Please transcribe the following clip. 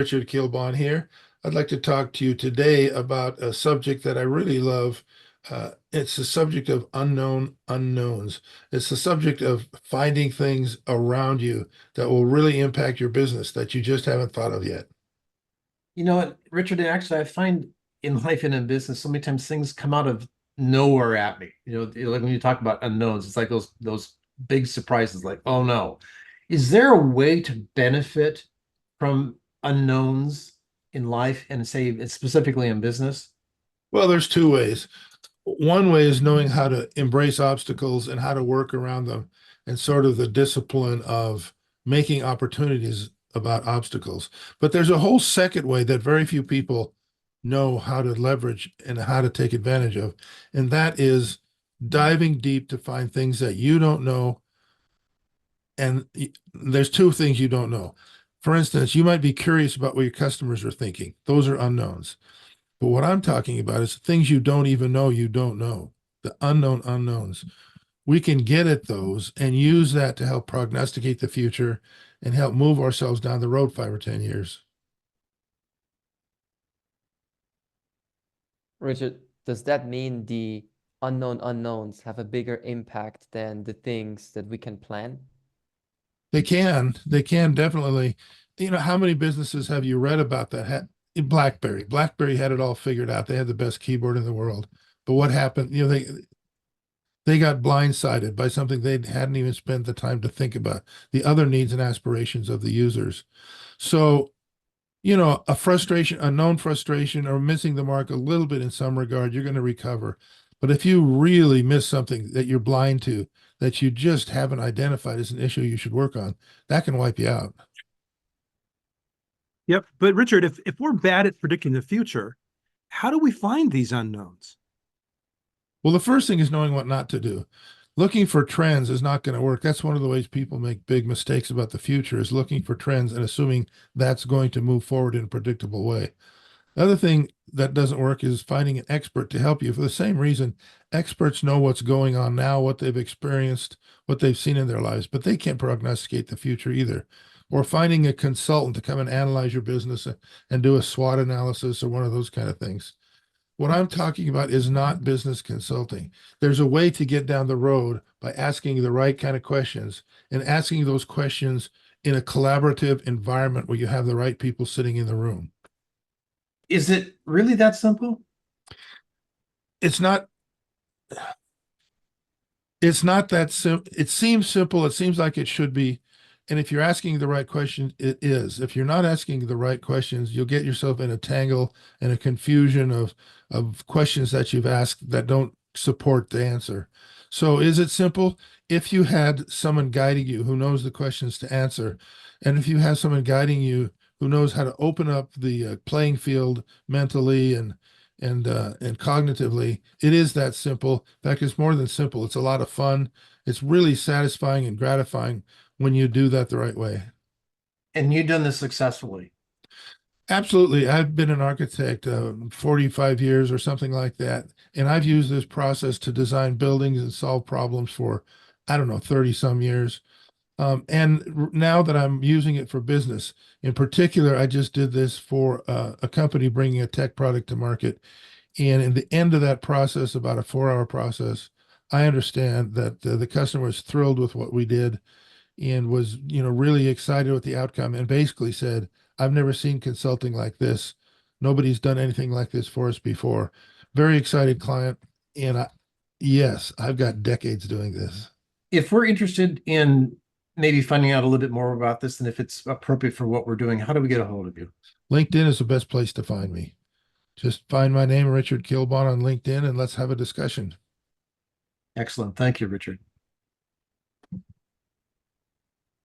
Richard Kilbon here. I'd like to talk to you today about a subject that I really love. It's the subject of unknown unknowns. It's the subject of finding things around you that will really impact your business that you just haven't thought of yet. You know what, Richard, actually, I find in life and in business, so many times things come out of nowhere at me. Like when you talk about unknowns, it's like those big surprises, like, oh no. Is there a way to benefit from unknowns in life and say specifically in business? Well, there's two ways. One way is knowing how to embrace obstacles and how to work around them, and sort of the discipline of making opportunities about obstacles. But there's a whole second way that very few people know how to leverage and how to take advantage of, and that is diving deep to find things that you don't know. And there's two things you don't know. For instance, you might be curious about what your customers are thinking. Those are unknowns. But what I'm talking about is things you don't even know you don't know, the unknown unknowns. We can get at those and use that to help prognosticate the future and help move ourselves down the road 5 or 10 years. Richard, does that mean the unknown unknowns have a bigger impact than the things that we can plan? They can definitely. How many businesses have you read about that had BlackBerry had it all figured out. They had the best keyboard in the world. But what happened? They got blindsided by something they hadn't even spent the time to think about, the other needs and aspirations of the users. So, a known frustration or missing the mark a little bit in some regard, you're going to recover. But if you really miss something that you're blind to, that you just haven't identified as an issue you should work on, that can wipe you out. Yep. But Richard, if we're bad at predicting the future, how do we find these unknowns? Well, the first thing is knowing what not to do. Looking for trends is not going to work. That's one of the ways people make big mistakes about the future, is looking for trends and assuming that's going to move forward in a predictable way. The other thing that doesn't work is finding an expert to help you. For the same reason, experts know what's going on now, what they've experienced, what they've seen in their lives, but they can't prognosticate the future either. Or finding a consultant to come and analyze your business and do a SWOT analysis or one of those kind of things. What I'm talking about is not business consulting. There's a way to get down the road by asking the right kind of questions and asking those questions in a collaborative environment where you have the right people sitting in the room. Is it really that simple? It's not. It's not that simple. It seems simple. It seems like it should be. And if you're asking the right questions, it is. If you're not asking the right questions, you'll get yourself in a tangle and a confusion of questions that you've asked that don't support the answer. So is it simple? If you had someone guiding you who knows the questions to answer, and if you have someone guiding you who knows how to open up the playing field mentally and cognitively, it is that simple. In fact, it's more than simple. It's a lot of fun. It's really satisfying and gratifying when you do that the right way. And you've done this successfully. Absolutely. I've been an architect 45 years or something like that. And I've used this process to design buildings and solve problems for, I don't know, 30 some years. And now that I'm using it for business, in particular, I just did this for a company bringing a tech product to market. And in the end of that process, about a 4 hour process, I understand that the customer was thrilled with what we did and was, really excited with the outcome and basically said, I've never seen consulting like this. Nobody's done anything like this for us before. Very excited client. And yes, I've got decades doing this. If we're interested in maybe finding out a little bit more about this and if it's appropriate for what we're doing, how do we get a hold of you? LinkedIn is the best place to find me. Just find my name, Richard Kilbon, on LinkedIn, and let's have a discussion. Excellent. Thank you, Richard.